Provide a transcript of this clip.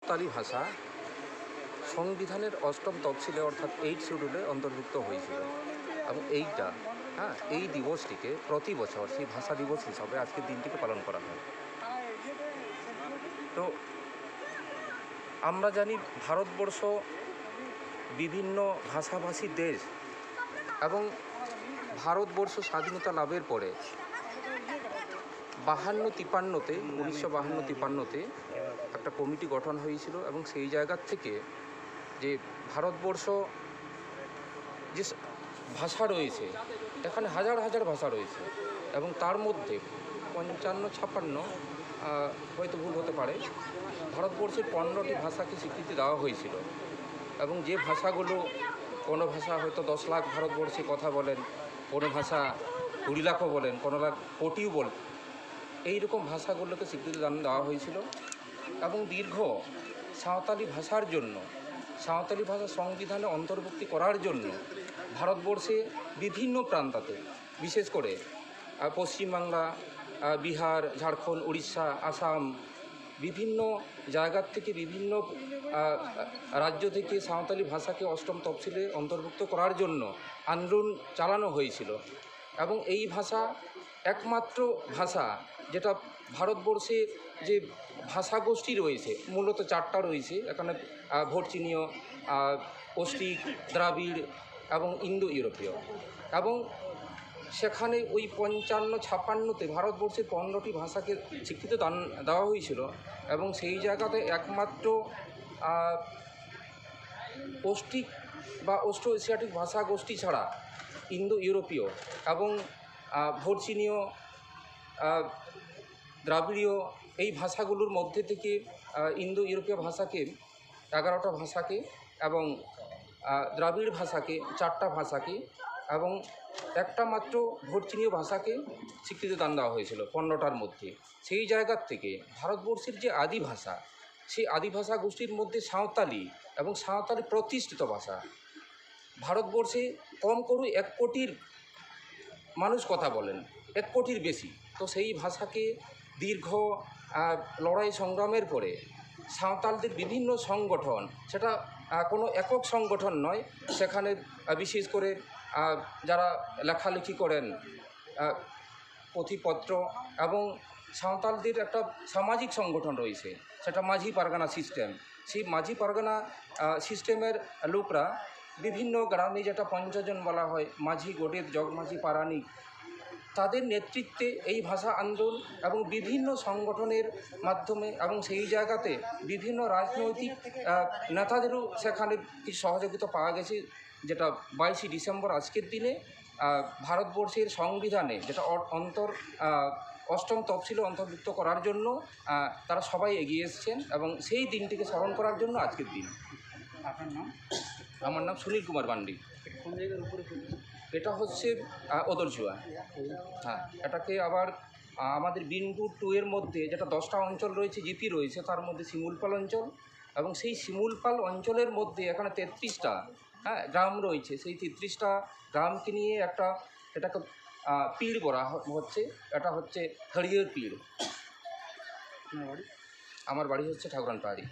সাঁওতালি ভাষা সংবিধানের অষ্টম তফসিলে অর্থাৎ 8 শিডিউলে অন্তর্ভুক্ত হয়েছিল এবং এই দিবসটিকে প্রতি বছর সেই ভাষা দিবস হিসাবে আজকের দিনটিকে পালন করা হয়। তো আমরা জানি ভারতবর্ষ বিভিন্ন ভাষাভাষী দেশ এবং ভারতবর্ষ স্বাধীনতা লাভের পরে 1952-53 একটা কমিটি গঠন হয়েছিল এবং সেই জায়গার থেকে যে ভারতবর্ষ যে ভাষা রয়েছে, এখানে হাজার হাজার ভাষা রয়েছে এবং তার মধ্যে 55-56 হয়তো ভুল হতে পারে, ভারতবর্ষের 15টি ভাষাকে স্বীকৃতি দেওয়া হয়েছিল এবং যে ভাষাগুলো, কোনো ভাষা হয়তো 10 লাখ ভারতবর্ষে কথা বলেন, কোনো ভাষা 20 লাখও বলেন, কোনো লাখ কোটিও বলেন, এইরকম ভাষাগুলোকে স্বীকৃতি দেওয়া হয়েছিল এবং দীর্ঘ সাঁওতালি ভাষার জন্য, সাঁওতালি ভাষা সংবিধানে অন্তর্ভুক্তি করার জন্য ভারতবর্ষে বিভিন্ন প্রান্তাতে, বিশেষ করে পশ্চিমবাংলা, বিহার, ঝাড়খণ্ড, উড়িষ্যা, আসাম, বিভিন্ন জায়গার থেকে, বিভিন্ন রাজ্য থেকে সাঁওতালি ভাষাকে অষ্টম তফসিলে অন্তর্ভুক্ত করার জন্য আন্দোলন চালানো হয়েছিল এবং এই ভাষা একমাত্র ভাষা যেটা ভারতবর্ষে যে ভাষাগোষ্ঠী রয়েছে, মূলত 4টা রয়েছে এখানে: ভোটচিনীয়, অস্ট্রিক, দ্রাবিড় এবং ইন্দো ইউরোপীয়। এবং সেখানে ওই 55-56-তে ভারতবর্ষের 15টি ভাষাকে স্বীকৃতি দেওয়া হয়েছিল এবং সেই জায়গাতে একমাত্র অস্ট্রিক বা অস্ট্রো এশিয়াটিক ভাষাগোষ্ঠী ছাড়া ইন্দো ইউরোপীয় এবং ভোটচিনীয়, দ্রাবিড়ীয়, এই ভাষাগুলোর মধ্যে থেকে ইন্দো ইউরোপীয় ভাষাকে 11টা ভাষাকে এবং দ্রাবিড় ভাষাকে 4টা ভাষাকে এবং একটা মাত্র ভোটচিনীয় ভাষাকে স্বীকৃতি দেওয়া হয়েছিল 15টার মধ্যে। সেই জায়গার থেকে ভারতবর্ষের যে আদি ভাষা, সেই আদি ভাষা গোষ্ঠীর মধ্যে সাঁওতালি এবং সাঁওতালি প্রতিষ্ঠিত ভাষা। ভারতবর্ষে কম করে 1 কোটির মানুষ কথা বলেন, 1 কোটির বেশি। তো সেই ভাষাকে দীর্ঘ লড়াই সংগ্রামের পরে সাঁওতালদের বিভিন্ন সংগঠন, সেটা কোনো একক সংগঠন নয়, সেখানে বিশেষ করে যারা লেখালেখি করেন, পুঁথিপত্র, এবং সাঁওতালদের একটা সামাজিক সংগঠন রয়েছে, সেটা মাঝি পারগানা সিস্টেম। সেই মাঝি পারগানা সিস্টেমের লোকরা বিভিন্ন গ্রামে, যেটা 50 জন বলা হয়, মাঝি, গোডেত, জগমাঝি, পারানি, তাদের নেতৃত্বে এই ভাষা আন্দোলন এবং বিভিন্ন সংগঠনের মাধ্যমে এবং সেই জায়গাতে বিভিন্ন রাজনৈতিক নেতাদেরও সেখানে কিছু সহযোগিতা পাওয়া গেছে, যেটা 22শে ডিসেম্বর আজকের দিনে ভারতবর্ষের সংবিধানে যেটা অষ্টম তফসিলে অন্তর্ভুক্ত করার জন্য তারা সবাই এগিয়ে এসেছেন এবং সেই দিনটিকে স্মরণ করার জন্য আজকের দিন। আপনার নাম? আমার নাম সুনীল কুমার মান্ডি। কোন জায়গার উপরে? এটা হচ্ছে ওদরজুয়া। হ্যাঁ, এটাকে আবার আমাদের বিনপুর 2 এর মধ্যে যেটা 10টা অঞ্চল রয়েছে, জিপি রয়েছে, তার মধ্যে শিমুলপাল অঞ্চল, এবং সেই শিমুলপাল অঞ্চলের মধ্যে এখানে 33টা গ্রাম রয়েছে। সেই 33টা গ্রামকে নিয়ে এটাকে পীড় করা হচ্ছে। এটা হচ্ছে হরিহর পীড়। আপনার বাড়ি? আমার বাড়ি হচ্ছে ঠাকুরান পাহাড়ি।